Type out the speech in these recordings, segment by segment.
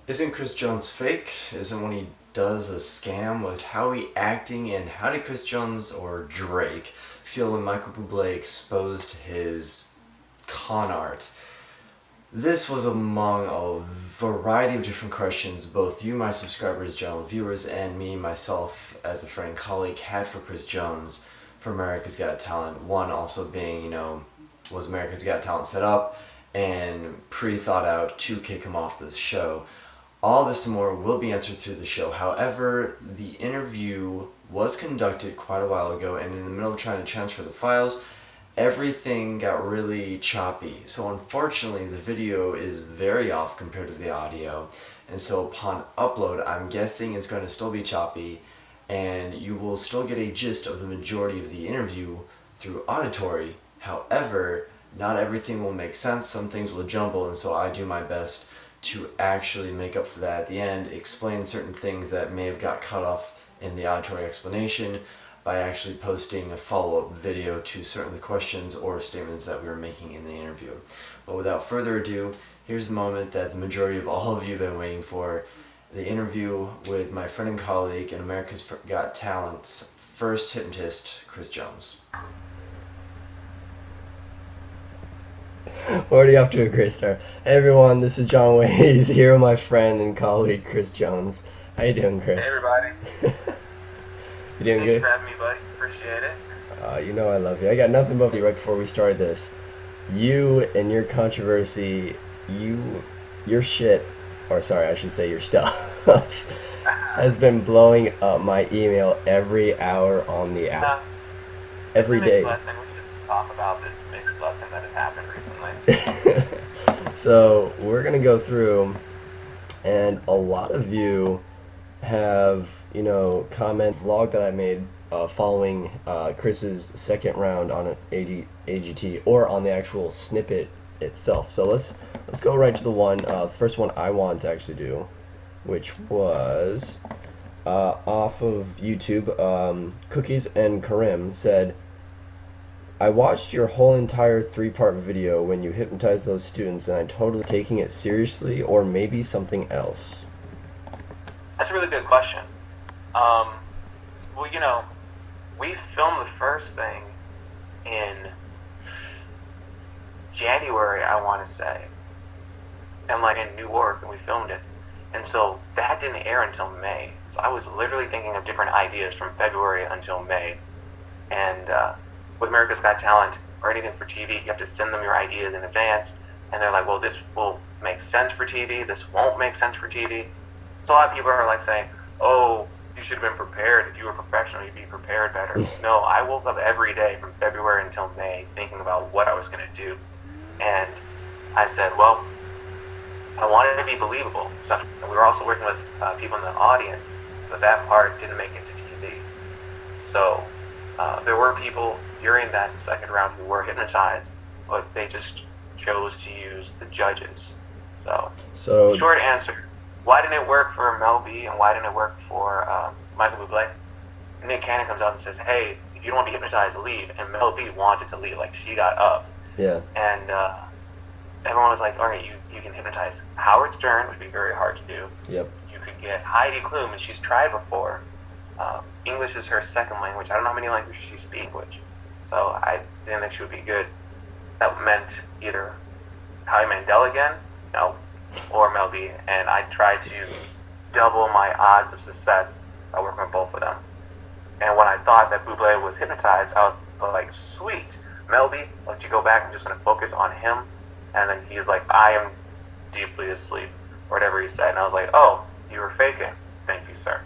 Isn't Chris Jones fake? Isn't when he does a scam? Was Howie acting? And how did Chris Jones or Drake feel when Michael Bublé exposed his con art? This was among a variety of different questions both you, my subscribers, general viewers, and me, myself, as a friend and colleague, had for Chris Jones for America's Got Talent. One also being, was America's Got Talent set up and pre-thought out to kick him off this show? All this and more will be answered through the show. However, the interview was conducted quite a while ago, and in the middle of trying to transfer the files, everything got really choppy. So unfortunately, the video is very off compared to the audio. And so upon upload, I'm guessing it's going to still be choppy, and you will still get a gist of the majority of the interview through auditory. However, not everything will make sense. Some things will jumble, and so I do my best to actually make up for that at the end, explain certain things that may have got cut off in the auditory explanation by actually posting a follow-up video to certain of the questions or statements that we were making in the interview. But without further ado, here's the moment that the majority of all of you have been waiting for, the interview with my friend and colleague and America's Got Talent's first hypnotist, Chris Jones. Already off to a great start. Hey everyone, this is John Ways here with my friend and colleague Chris Jones. How you doing, Chris? Hey everybody. You doing Thanks good? for having me, buddy. Appreciate it. You know I love you. I got nothing but you right before we start this. You and your controversy, your shit, or sorry, I should say your stuff, has been blowing up my email every hour on the app. Every day. We should talk about this mixed lesson that has happened recently. So we're gonna go through, and a lot of you have, comment vlog that I made following Chris's second round on an AGT or on the actual snippet itself. So let's go right to the first one I wanted to actually do, which was off of YouTube. Cookies and Karim said, I watched your whole entire 3-part video when you hypnotized those students, and I'm totally taking it seriously, or maybe something else. That's a really good question. Well, we filmed the first thing in January, I want to say, and in New York, and we filmed it. And so that didn't air until May. So I was literally thinking of different ideas from February until May. And with America's Got Talent or anything for TV, you have to send them your ideas in advance. And they're like, well, this will make sense for TV. This won't make sense for TV. So a lot of people are saying, oh, you should have been prepared. If you were professional, you'd be prepared better. No, I woke up every day from February until May thinking about what I was going to do. And I said, well, I wanted to be believable. So we were also working with people in the audience, but that part didn't make it to TV. So there were people during that second round who were hypnotized, but they just chose to use the judges. So short answer, why didn't it work for Mel B and why didn't it work for Michael Bublé? Nick Cannon comes out and says, hey, if you don't want to be hypnotized, leave. And Mel B wanted to leave, she got up. Yeah. And everyone was like, all right, you can hypnotize Howard Stern, which would be very hard to do. Yep. You could get Heidi Klum, and she's tried before. English is her second language. I don't know how many languages she speaks, so I didn't think she would be good. That meant either Howie Mandel again, no, or Mel B, and I tried to double my odds of success by working with both of them. And when I thought that Bublé was hypnotized, I was like, sweet, Mel B, let you go back. I'm just going to focus on him. And then he's like, I am deeply asleep, or whatever he said. And I was like, oh, you were faking. Thank you, sir.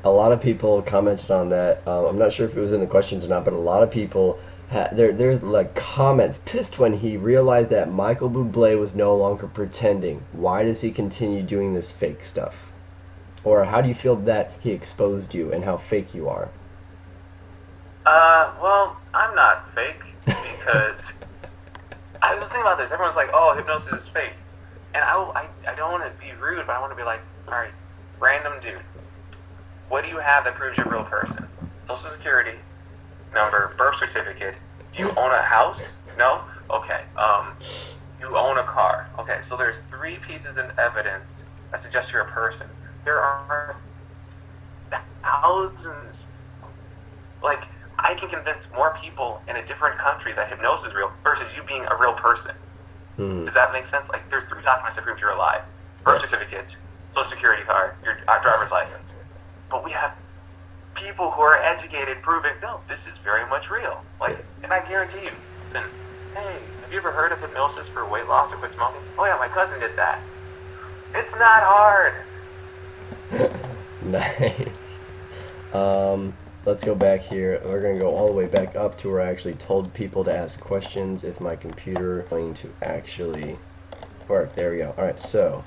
A lot of people commented on that. I'm not sure if it was in the questions or not, but a lot of people their comments pissed when he realized that Michael Bublé was no longer pretending. Why does he continue doing this fake stuff? Or how do you feel that he exposed you and how fake you are? Well, I'm not fake because I was thinking about this. Everyone's like, oh, hypnosis is fake. And I don't want to be rude, but I want to be like, all right, random dude. What do you have that proves you're a real person? Social Security number, birth certificate. Do you own a house? No? Okay. You own a car. Okay, so there's 3 pieces of evidence that suggests you're a person. There are thousands. Like, I can convince more people in a different country that hypnosis is real versus you being a real person. Does that make sense? Like, there's 3 documents that prove you're alive: birth certificate, social security card, your driver's license. But we have people who are educated proving, no, this is very much real. Like, and I guarantee you, then, hey, have you ever heard of hypnosis for weight loss or quit smoking? Oh yeah, my cousin did that. It's not hard. Nice. Let's go back here. We're going to go all the way back up to where I actually told people to ask questions if my computer is going to actually work. There we go. Alright, so,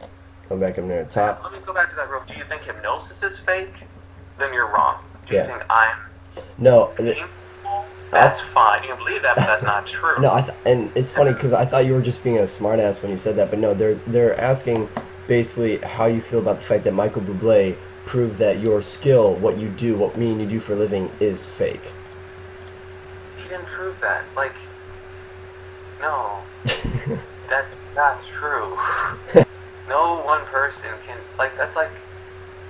come back up near the top. Let me go back to that real. Do you think hypnosis is fake? Then you're wrong. Do you think I'm No. That's fine. You can believe that, but that's not true. No, and it's funny because I thought you were just being a smartass when you said that, but no, they're asking basically how you feel about the fact that Michael Bublé proved that your skill, what you do, what me and you do for a living, is fake. He didn't prove that. Like, no, that's not true. No one person can, like, that's like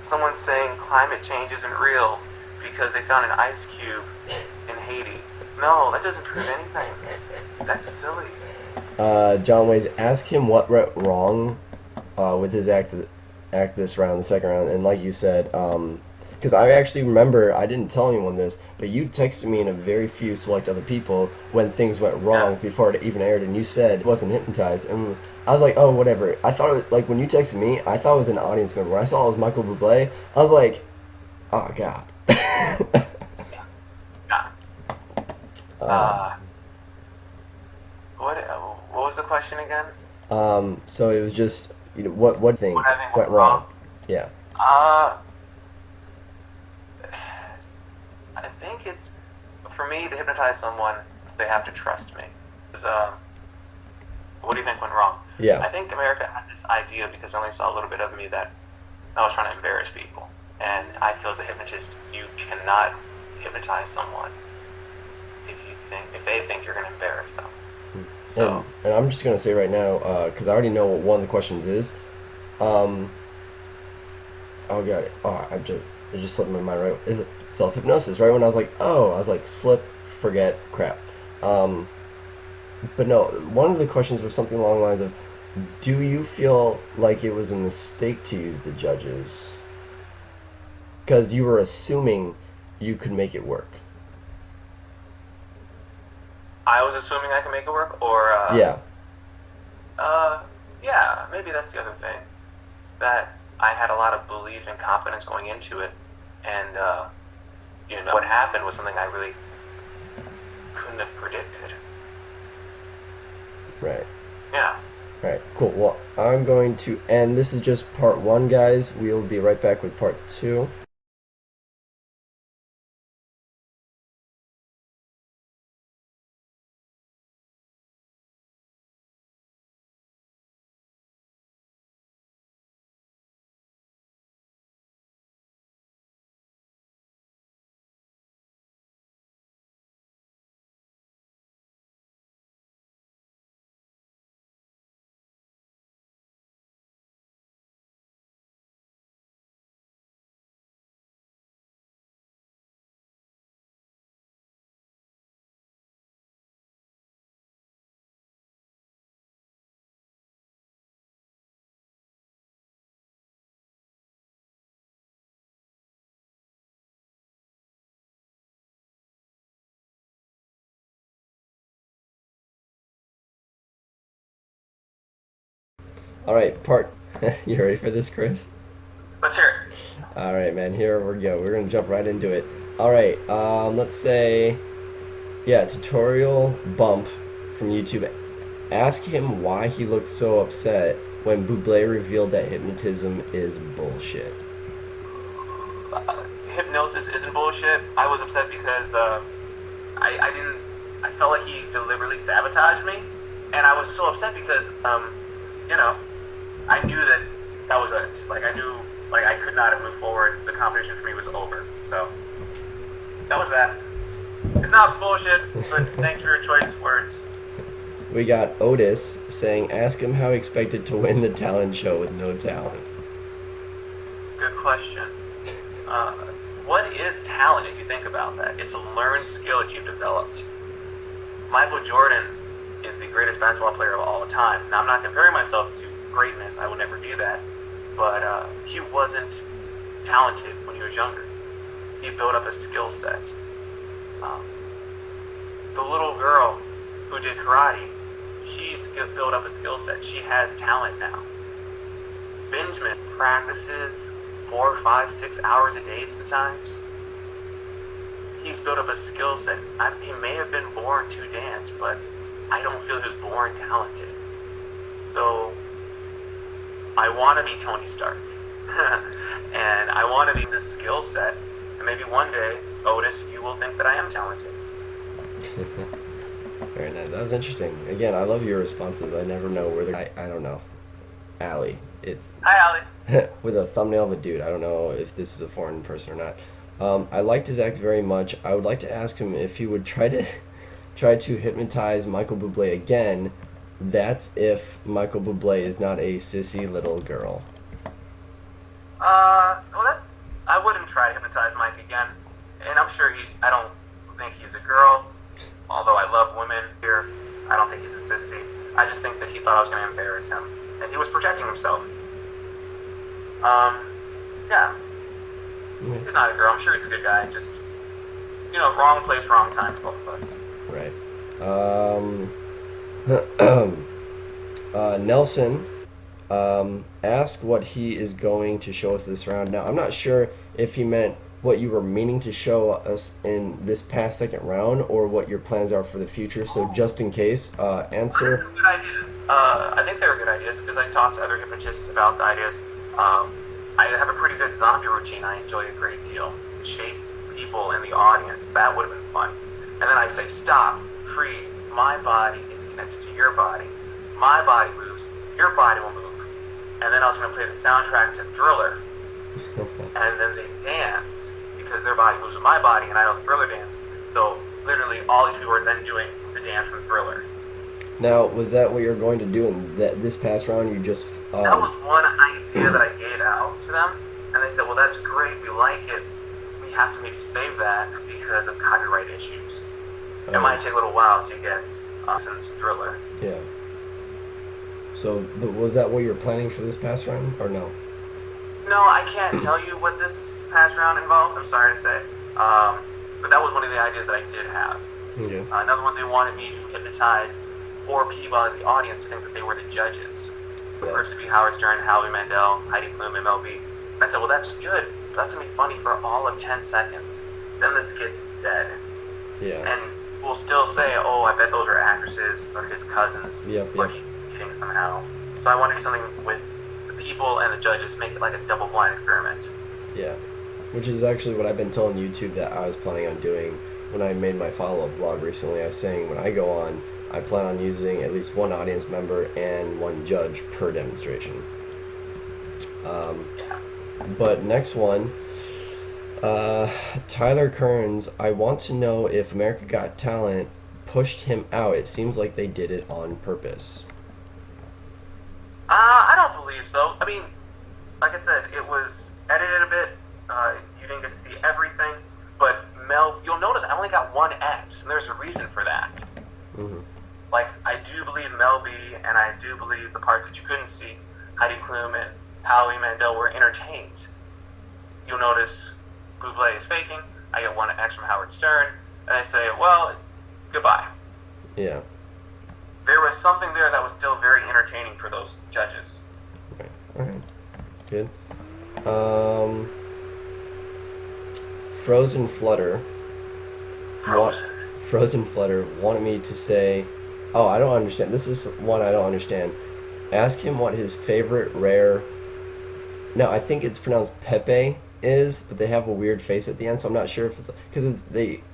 someone saying climate change isn't real because they found an ice cube in Haiti. No, that doesn't prove anything. That's silly. John Ways, ask him what went wrong with his act this round, the second round, and like you said, because I actually remember, I didn't tell anyone this, but you texted me and a very few select other people when things went wrong before it even aired, and you said it wasn't hypnotized, and I was like, oh, whatever. I thought it was, like, when you texted me, I thought it was an audience member. When I saw it was Michael Bublé, I was like, oh, God. What was the question again? So it was just, you know, what thing went wrong? Yeah. I think it's, for me, to hypnotize someone, they have to trust me. What do you think went wrong? Yeah. I think America had this idea because they only saw a little bit of me that I was trying to embarrass people. And I feel as a hypnotist, you cannot hypnotize someone if they think you're going to embarrass them. So, and I'm just going to say right now, because I already know what one of the questions is. Oh, got it. Oh, it just slipped my mind right. Is it self-hypnosis? Right when I was like, slip, forget, crap. But no, one of the questions was something along the lines of, do you feel like it was a mistake to use the judges? Because you were assuming you could make it work. I was assuming I could make it work, or yeah. Yeah, maybe that's the other thing. That I had a lot of belief and confidence going into it, and you know, what happened was something I really couldn't have predicted. Right. Yeah. Right, cool. Well, I'm going to end. This is just part 1, guys. We'll be right back with part 2. Alright, you ready for this, Chris? Let's hear it. Alright, man, here we go. We're going to jump right into it. Alright, let's say, yeah, tutorial bump from YouTube. Ask him why he looked so upset when Bublé revealed that hypnotism is bullshit. Hypnosis isn't bullshit. I was upset because I felt like he deliberately sabotaged me, and I was so upset because you know, I knew that was it. Like, I knew, like, I could not have moved forward. The competition for me was over. So that was that. It's not bullshit, but thanks for your choice words. We got Otis saying, ask him how he expected to win the talent show with no talent. good question. What is talent if you think about that? It's a learned skill that you've developed. Michael Jordan is the greatest basketball player of all time. Now, I'm not comparing myself to greatness. I would never do that. But he wasn't talented when he was younger. He built up a skill set. The little girl who did karate, she's built up a skill set. She has talent now. Benjamin practices 4, 5, 6 hours a day sometimes. He's built up a skill set. He may have been born to dance, but I don't feel he was born talented. So I want to be Tony Stark. And I want to be this skill set. And maybe one day, Otis, you will think that I am talented. Very nice. That was interesting. Again, I love your responses. I never know where they're... I don't know. Allie. It's... Hi, Allie. with a thumbnail of a dude. I don't know if this is a foreign person or not. I liked his act very much. I would like to ask him if he would try to hypnotize Michael Bublé again. That's if Michael Bublé is not a sissy little girl. Well, I wouldn't try to hypnotize Mike again. And I'm sure I don't think he's a girl. Although I love women here, I don't think he's a sissy. I just think that he thought I was going to embarrass him. And he was protecting himself. Yeah. He's not a girl. I'm sure he's a good guy. Just, wrong place, wrong time for both of us. Right. Nelson asked what he is going to show us this round. Now, I'm not sure if he meant what you were meaning to show us in this past second round or what your plans are for the future. So just in case, answer. Good ideas. I think they were good ideas because I talked to other hypnotists about the ideas. I have a pretty good zombie routine I enjoy a great deal. Chase people in the audience. That would have been fun. And then I'd say, stop, freeze. My body is connected to your body. My body moves. Your body will move. And then I was going to play the soundtrack to Thriller. And then they dance because their body moves with my body and I know the Thriller dance. So literally all these people are then doing the dance from Thriller. Now, was that what you're going to do in this past round? You just... That was one idea that I gave out to them. And they said, well, that's great. We like it. We have to maybe save that because of copyright issues. It might take a little while to get since Thriller. Yeah. So, but was that what you were planning for this past round, or no? No, I can't tell you what this past round involved. I'm sorry to say. But that was one of the ideas that I did have. Okay. Another one, they wanted me to hypnotize 4 people in the audience to think that they were the judges. The first to be Howard Stern, Howie Mandel, Heidi Klum, MLB. And I said, well, that's good. But that's going to be funny for all of 10 seconds. Then this kid's dead. Yeah. And we'll still say, oh, I bet those are actresses or his cousins. Yep. Or cheating somehow. So I want to do something with the people and the judges, make it like a double-blind experiment. Yeah. Which is actually what I've been telling YouTube that I was planning on doing when I made my follow-up vlog recently. I was saying when I go on, I plan on using at least one audience member and one judge per demonstration. Yeah. But next one, Tyler Kearns, I want to know if America Got Talent pushed him out. It seems like they did it on purpose. I don't believe so. I mean, like I said, it was edited a bit. You didn't get to see everything. But Mel, you'll notice I only got one X, and there's a reason for that. Mm-hmm. Like, I do believe Mel B, and I do believe the parts that you couldn't see, Heidi Klum and Howie Mandel, were entertained. You'll notice Bublé is faking. I get one X from Howard Stern, and I say, well, goodbye. Yeah. There was something there that was still very entertaining for those judges. Okay. All right. Good. Frozen Flutter. Frozen Flutter wanted me to say, oh, I don't understand. This is one I don't understand. Ask him what his favorite rare. No, I think it's pronounced Pepe is, but they have a weird face at the end, so I'm not sure if it's because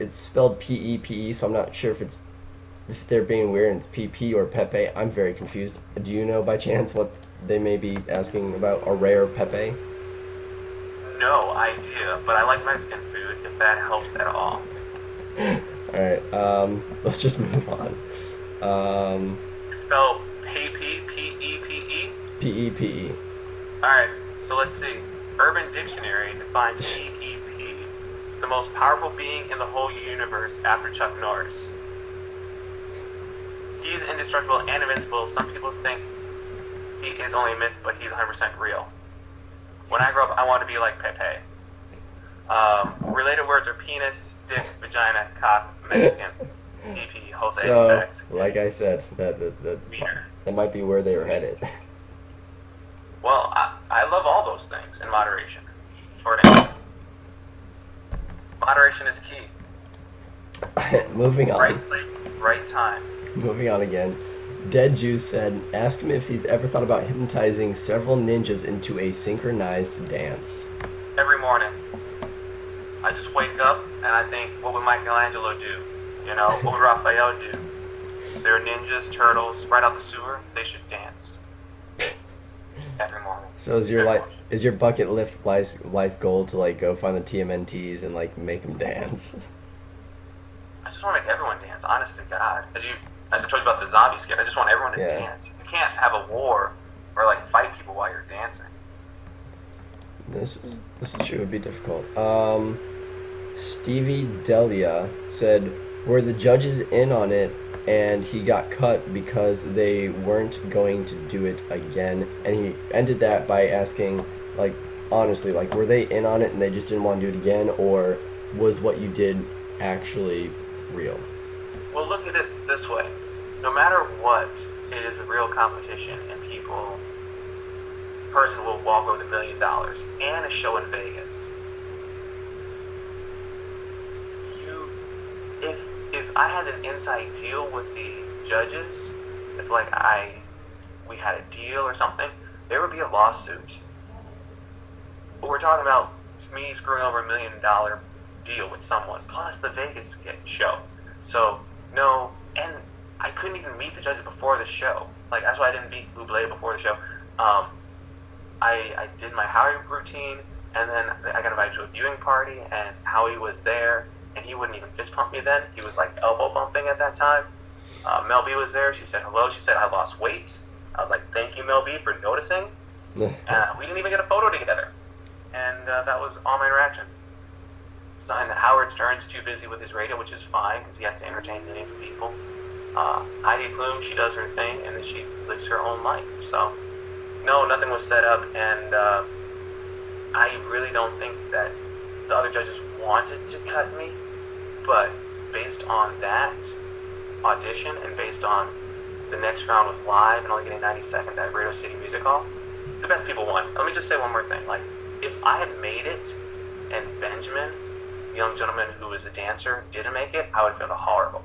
it's spelled P-E-P-E, so I'm not sure if they're being weird and it's P-P or Pepe. I'm very confused. Do you know by chance what they may be asking about a rare Pepe? No idea, but I like Mexican food, if that helps at all. Alright, let's just move on. Spell P-P-P-E-P-E? P-E-P-E. Alright, so let's see. Urban Dictionary defines AGT, the most powerful being in the whole universe after Chuck Norris. He's indestructible and invincible. Some people think he is only a myth, but he's 100% real. When I grow up, I want to be like Pepe. Related words are penis, dick, vagina, cock, Mexican, DP, Jose, So, sex, like I said, wiener. that might be where they were headed. Well, I love all those things in moderation. Short answer. Moderation is key. Moving on. Right place, right time. Moving on again. Dead Juice said, ask him if he's ever thought about hypnotizing several ninjas into a synchronized dance. Every morning, I just wake up and I think, what would Michelangelo do? You know, what would Raphael do? They're ninjas, turtles, right out the sewer. They should dance. Every morning. So is your bucket life goal to like go find the TMNTs and like make them dance? I just want to make everyone dance, honest to God. As I told you about the zombie skit, I just want everyone to dance. You can't have a war or like fight people while you're dancing. This is true. It'd be difficult. Stevie Delia said, were the judges in on it and he got cut because they weren't going to do it again? And he ended that by asking, like, honestly, like, were they in on it and they just didn't want to do it again, or was what you did actually real? Well, look at it this way. No matter what, it is a real competition, and person will walk over $1 million and a show in Vegas. If I had an inside deal with the judges, if like we had a deal or something, there would be a lawsuit. But we're talking about me screwing over $1 million deal with someone, plus the Vegas show. So no, and I couldn't even meet the judges before the show. Like, that's why I didn't meet Bublé before the show. I did my Howie routine, and then I got invited to a viewing party, and Howie was there, and he wouldn't even fist pump me then. He was like elbow bumping at that time. Mel B was there. She said hello. She said I lost weight. I was like, thank you, Mel B, for noticing. We didn't even get a photo together, and that was all my interaction. So, and Howard Stern's too busy with his radio, which is fine because he has to entertain millions of people. Heidi Klum, she does her thing, and then she lives her own life. So, no, nothing was set up, and I really don't think that the other judges wanted to cut me, but based on that audition and based on the next round was live and only getting 90 seconds at Radio City Music Hall, the best people won. Let me just say one more thing. Like, if I had made it and Benjamin, the young gentleman who was a dancer, didn't make it, I would have felt horrible.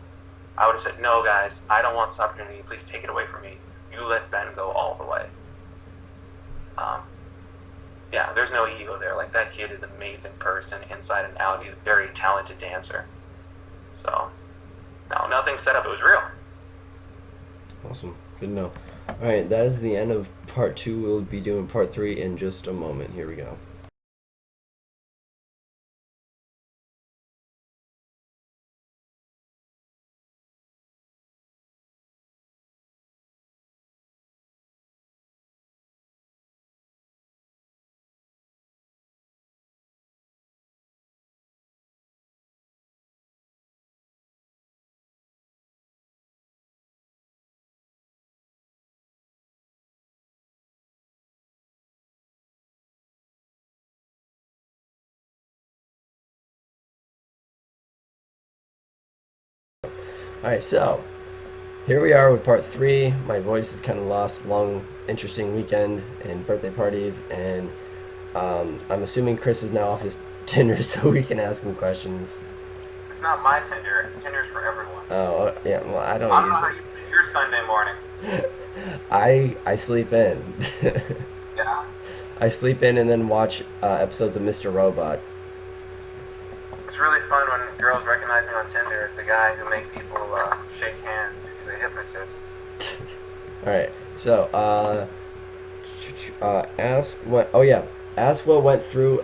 I would have said, no, guys, I don't want this opportunity. Please take it away from me. You let Ben go all the way. Yeah, there's no ego there. Like, that kid is an amazing person inside and out. He's a very talented dancer. So, no, nothing set up. It was real. Awesome. Good to know. Alright, that is the end of part 2. We'll be doing part 3 in just a moment. Here we go. Alright, so here we are with part 3. My voice is kind of lost. Long, interesting weekend and birthday parties, and I'm assuming Chris is now off his Tinder so we can ask him questions. It's not my Tinder. Tinder's for everyone. Oh, yeah, well, I don't I don't know use how you do your Sunday morning. it. I sleep in. Yeah? I sleep in and then watch episodes of Mr. Robot. It's really fun when girls recognize me on Tinder as the guy who makes people shake hands. He's a hypnotist. Alright, so, ask what, oh yeah, ask what went through,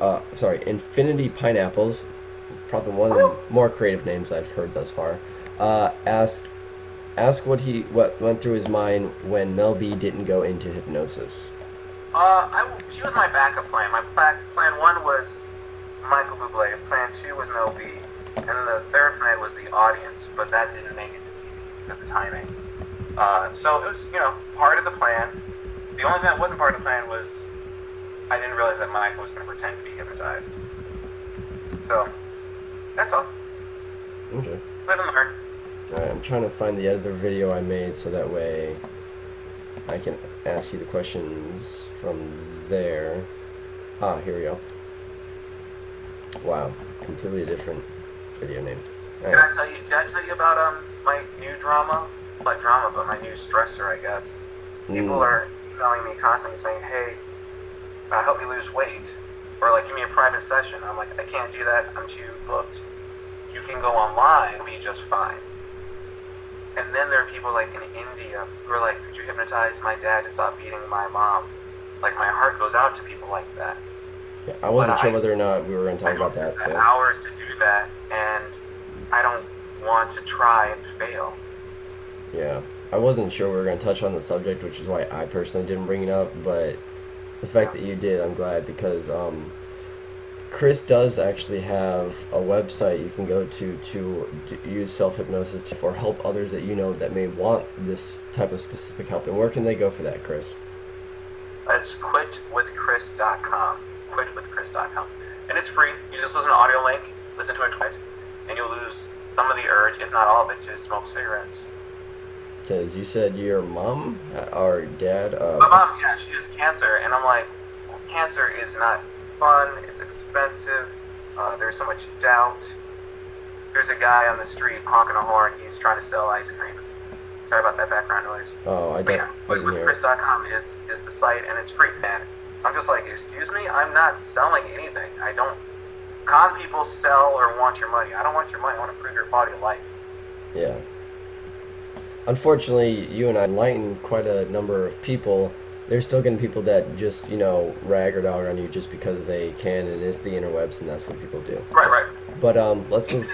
Infinity Pineapples, probably one of the more creative names I've heard thus far, ask what went through his mind when Mel B didn't go into hypnosis. She was my backup plan. My plan audience, but that didn't make it to the timing. So it was, part of the plan. The only thing that wasn't part of the plan was I didn't realize that Mike was going to pretend to be hypnotized. So, that's all. Okay. Live and learn. Alright, I'm trying to find the other video I made so that way I can ask you the questions from there. Ah, here we go. Wow, completely different video name. Did I tell you about my new drama? Not drama, but my new stressor, I guess. People are emailing me constantly saying, hey, help me lose weight. Or like, give me a private session. I'm like, I can't do that, I'm too booked. You can go online, it'll be just fine. And then there are people like in India who are like, could you hypnotize my dad to stop beating my mom? Like, my heart goes out to people like that. Yeah, I wasn't sure whether or not we were going to talk about that. I So hours to do that, and I don't want to try and fail. yeah, I wasn't sure we were going to touch on the subject, which is why I personally didn't bring it up. But the fact that you did, I'm glad, because Chris does actually have a website you can go to use self-hypnosis for help others that you know that may want this type of specific help. And where can they go for that, Chris? It's quitwithchris.com. Quitwithchris.com. And it's free. You just listen to audio link, listen to it twice, and you'll lose some of the urge, if not all of it, to smoke cigarettes. Because you said your mom or dad... My mom, yeah, she has cancer, and I'm like, well, cancer is not fun, it's expensive, there's so much doubt. There's a guy on the street honking a horn, he's trying to sell ice cream. Sorry about that background noise. Oh, I But didn't yeah, hear it. Chris.com is the site, and it's free, man. I'm just like, excuse me, I'm not selling anything. I don't... Con people sell or want your money. I don't want your money, I want to improve your quality of life. Yeah. Unfortunately, you and I enlightened quite a number of people. There's still going to be people that just, rag or dog on you just because they can, and it's the interwebs, and that's what people do. Right. But let's move...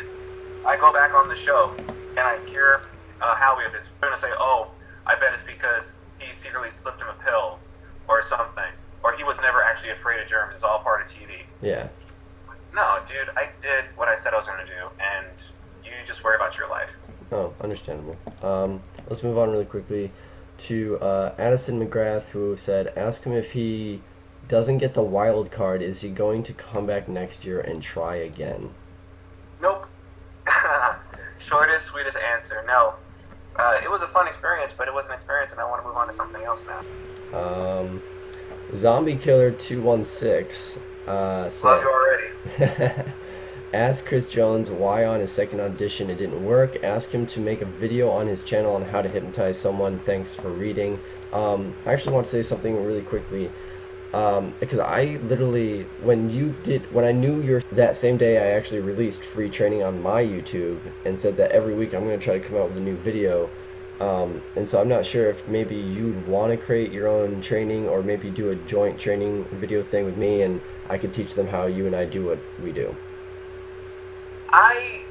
I go back on the show, and I hear Howie if it's going to say, oh, I bet it's because he secretly slipped him a pill, or something. Or he was never actually afraid of germs, it's all part of TV. Yeah. No, dude, I did what I said I was going to do, and you just worry about your life. Oh, understandable. Let's move on really quickly to Addison McGrath, who said, ask him if he doesn't get the wild card, is he going to come back next year and try again? Nope. Shortest, sweetest answer, no. It was a fun experience, but it was an experience, and I want to move on to something else now. Zombie Killer 216 said, Love you already. ask Chris Jones why on his second audition it didn't work. Ask him to make a video on his channel on how to hypnotize someone. Thanks for reading. I actually want to say something really quickly. Because I literally, when I knew that same day, I actually released free training on my YouTube and said that every week I'm going to try to come out with a new video. And so I'm not sure if maybe you'd want to create your own training, or maybe do a joint training video thing with me, and I could teach them how you and I do what we do. I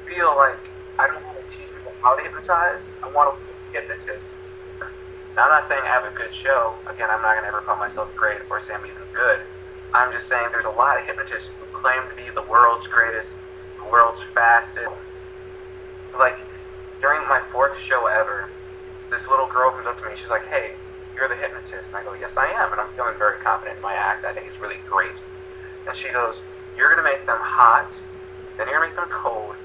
feel like I don't want to teach people how to hypnotize. I want to hypnotize. Now, I'm not saying I have a good show. Again, I'm not going to ever call myself great or say I'm even good. I'm just saying there's a lot of hypnotists who claim to be the world's greatest, the world's fastest. Like, during my 4th show ever, this little girl comes up to me. She's like, hey, you're the hypnotist. And I go, yes, I am. And I'm feeling very confident in my act. I think it's really great. And she goes, you're going to make them hot. Then you're going to make them cold.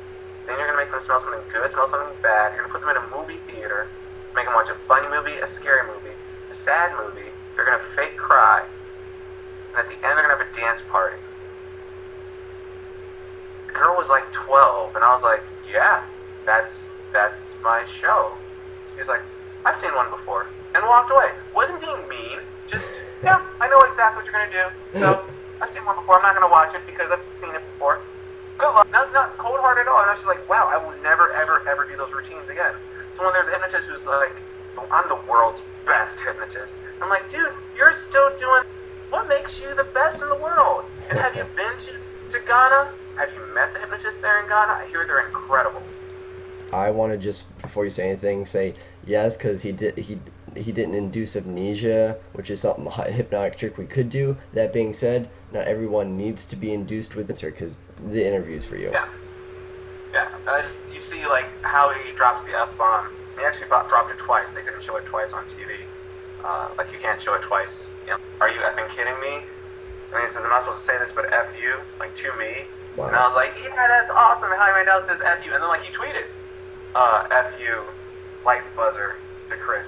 Then you're going to make them smell something good, smell something bad. You're going to put them in a movie theater, make them watch a funny movie, a scary movie, a sad movie. They're going to fake cry. And at the end, they're going to have a dance party. The girl was like 12, and I was like, yeah, that's my show. She was like, I've seen one before, and walked away. Wasn't being mean, just, yeah, I know exactly what you're going to do. So, I've seen one before. I'm not going to watch it because I've seen it before. Good luck. That's not cold-hearted at all. And I was just like, wow, I will never, ever, ever do those routines again. So when there's a hypnotist who's like, oh, I'm the world's best hypnotist. I'm like, dude, you're still doing what makes you the best in the world. And have you been to Ghana? Have you met the hypnotists there in Ghana? I hear they're incredible. I want to just, before you say anything, say yes, because he didn't induce amnesia, which is something a hypnotic trick we could do. That being said, not everyone needs to be induced with this, because the interview's for you. Yeah. Yeah, you see like how he drops the F bomb. He actually dropped it twice. They couldn't show it twice on TV. Like you can't show it twice. You know, are you effing kidding me? And he says, I'm not supposed to say this, but F you, like to me. Wow. And I was like, yeah, that's awesome. How you now says F you, and then like he tweeted, F you, like buzzer to Chris.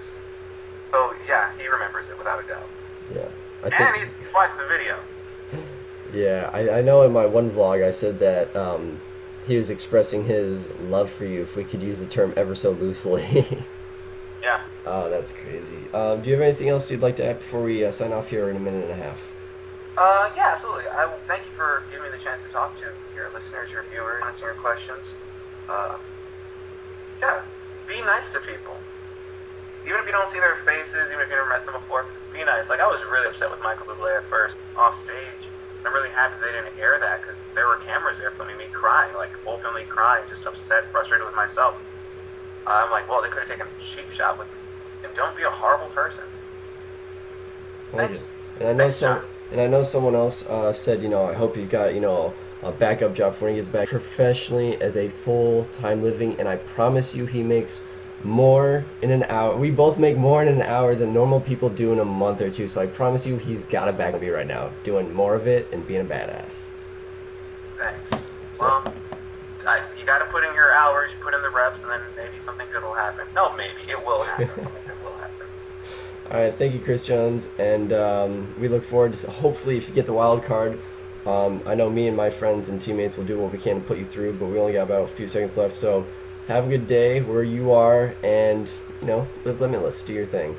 So yeah, he remembers it without a doubt. Yeah. And he's watched the video. Yeah, I know in my one vlog I said that he was expressing his love for you, if we could use the term ever so loosely. Yeah. Oh, that's crazy. Do you have anything else you'd like to add before we sign off here in a minute and a half? Yeah, absolutely. I will thank you for giving me the chance to talk to your listeners, your viewers, answer your questions. Yeah, be nice to people. Even if you don't see their faces, even if you never met them before, be nice. Like, I was really upset with Michael Bublé at first, off stage. I'm really happy they didn't air that, because there were cameras there filming me crying, like, openly crying, just upset, frustrated with myself. I'm like, well, they could have taken a cheap shot with me. And don't be a horrible person. Thanks. And I know someone else said, you know, I hope he's got, you know, a backup job for when he gets back professionally as a full-time living, and I promise you he makes more in an hour. We both make more in an hour than normal people do in a month or two, so I promise you he's got a backup right now, doing more of it and being a badass. Thanks. Well, you gotta put in your hours, you put in the reps, and then maybe something good will happen. No, maybe. It will happen. Something good will happen. Alright, thank you, Chris Jones, and we look forward to, hopefully, if you get the wild card, I know me and my friends and teammates will do what we can to put you through, but we only got about a few seconds left, so have a good day where you are, and, you know, live limitless, do your thing.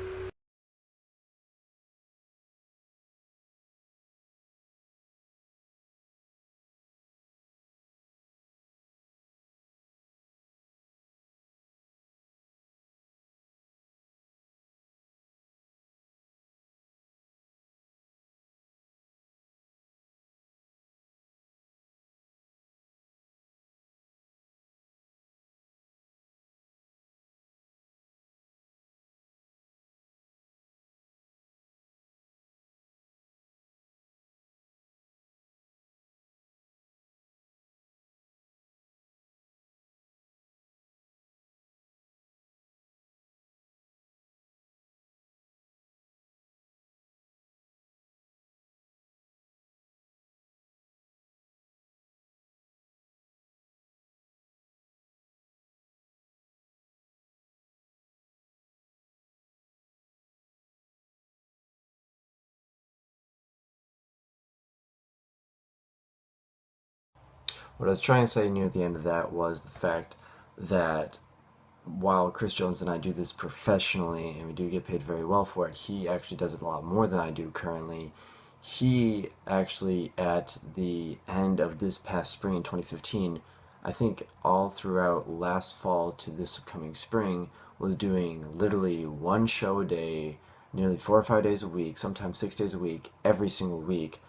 What I was trying to say near the end of that was the fact that while Chris Jones and I do this professionally and we do get paid very well for it, he actually does it a lot more than I do currently. He actually, at the end of this past spring in 2015, I think all throughout last fall to this coming spring, was doing literally one show a day, nearly 4 or 5 days a week, sometimes 6 days a week, every single week.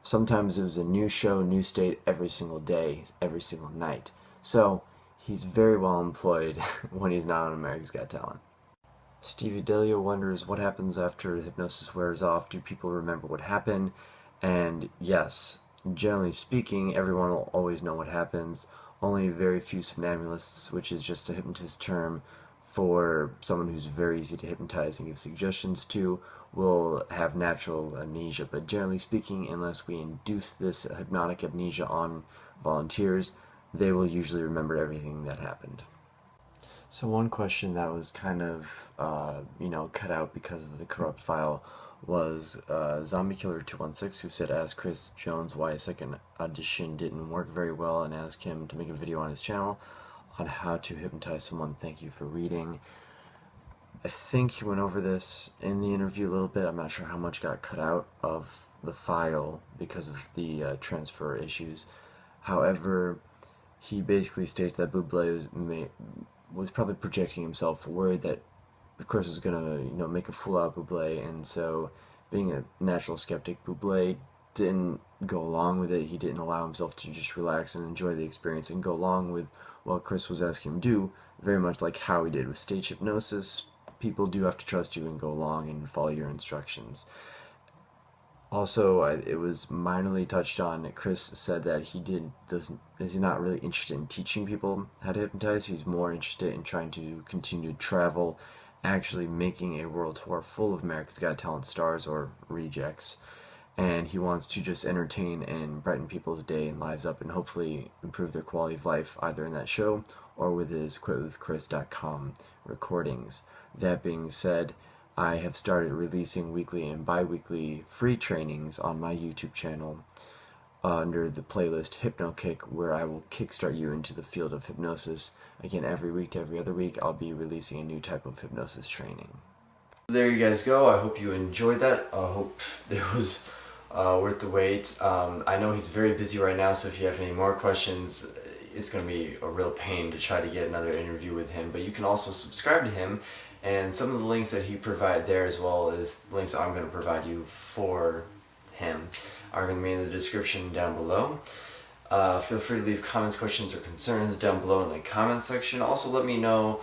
Sometimes it was a new show, new state every single day, every single night. So he's very well employed when he's not on America's Got Talent. Stevie Delia wonders what happens after hypnosis wears off. Do people remember what happened? And yes, generally speaking, everyone will always know what happens. Only very few somnambulists, which is just a hypnotist term for someone who's very easy to hypnotize and give suggestions to, will have natural amnesia. But generally speaking, unless we induce this hypnotic amnesia on volunteers, they will usually remember everything that happened. So one question that was kind of, cut out because of the corrupt file was Zombie Killer 216, who said, ask Chris Jones why a second audition didn't work very well and ask him to make a video on his channel on how to hypnotize someone. Thank you for reading. I think he went over this in the interview a little bit. I'm not sure how much got cut out of the file because of the transfer issues. However, he basically states that Bublé was probably projecting himself, worried that Chris was gonna make a fool out of Bublé, and so, being a natural skeptic, Bublé didn't go along with it. He didn't allow himself to just relax and enjoy the experience and go along with what Chris was asking him to do, very much like how he did with stage hypnosis. People do have to trust you and go along and follow your instructions. Also, it was minorly touched on. Chris said that is not really interested in teaching people how to hypnotize. He's more interested in trying to continue to travel, actually making a world tour full of America's Got Talent stars or rejects. And he wants to just entertain and brighten people's day and lives up and hopefully improve their quality of life either in that show or with his quitwithchris.com recordings. That being said, I have started releasing weekly and bi-weekly free trainings on my YouTube channel under the playlist Hypno Kick, where I will kickstart you into the field of hypnosis. Again, every week to every other week, I'll be releasing a new type of hypnosis training. There you guys go. I hope you enjoyed that. I hope it was worth the wait. I know he's very busy right now, so if you have any more questions, it's going to be a real pain to try to get another interview with him. But you can also subscribe to him, and some of the links that he provided there, as well as links I'm going to provide you for him, are going to be in the description down below. Feel free to leave comments, questions, or concerns down below in the comment section. Also, let me know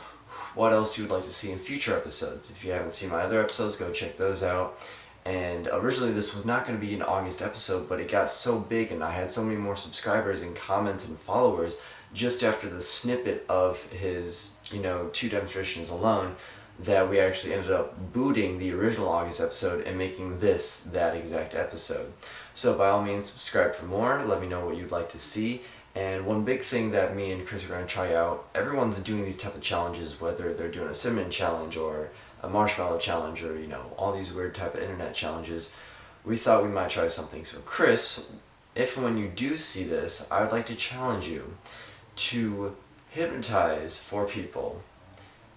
what else you would like to see in future episodes. If you haven't seen my other episodes, go check those out. And originally this was not going to be an August episode, but it got so big and I had so many more subscribers and comments and followers just after the snippet of his, 2 demonstrations alone, that we actually ended up booting the original August episode and making this that exact episode. So by all means, subscribe for more. Let me know what you'd like to see. And one big thing that me and Chris are going to try out, everyone's doing these type of challenges, whether they're doing a cinnamon challenge or a marshmallow challenge or, all these weird type of internet challenges. We thought we might try something. So Chris, if and when you do see this, I would like to challenge you to hypnotize 4 people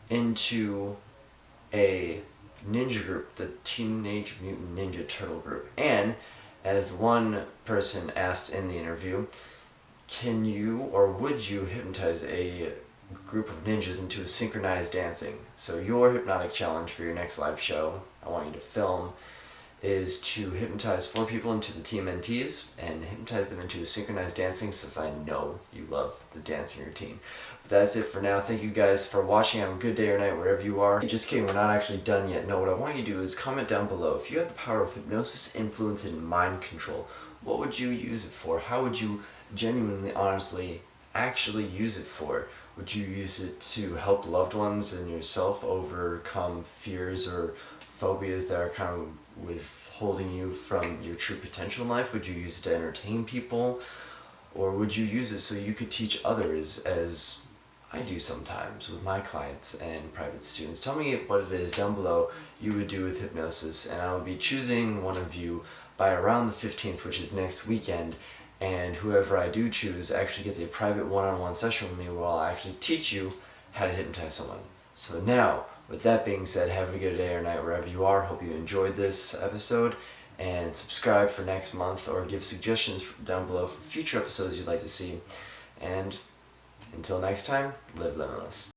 into a ninja group, the Teenage Mutant Ninja Turtle group. And as one person asked in the interview, can you or would you hypnotize a group of ninjas into a synchronized dancing? So your hypnotic challenge for your next live show, I want you to film, is to hypnotize 4 people into the TMNTs and hypnotize them into a synchronized dancing, since I know you love the dancing routine. But that's it for now. Thank you guys for watching. Have a good day or night wherever you are. Just kidding, we're not actually done yet. No, what I want you to do is comment down below. If you had the power of hypnosis, influence, and mind control, what would you use it for? How would you genuinely, honestly, actually use it for? Would you use it to help loved ones and yourself overcome fears or phobias that are kind of withholding you from your true potential in life? Would you use it to entertain people? Or would you use it so you could teach others, as I do sometimes with my clients and private students? Tell me what it is down below you would do with hypnosis, and I will be choosing one of you by around the 15th, which is next weekend. And whoever I do choose actually gets a private one-on-one session with me where I'll actually teach you how to hypnotize someone. So now, with that being said, have a good day or night wherever you are. Hope you enjoyed this episode, and subscribe for next month or give suggestions down below for future episodes you'd like to see. And until next time, live limitless.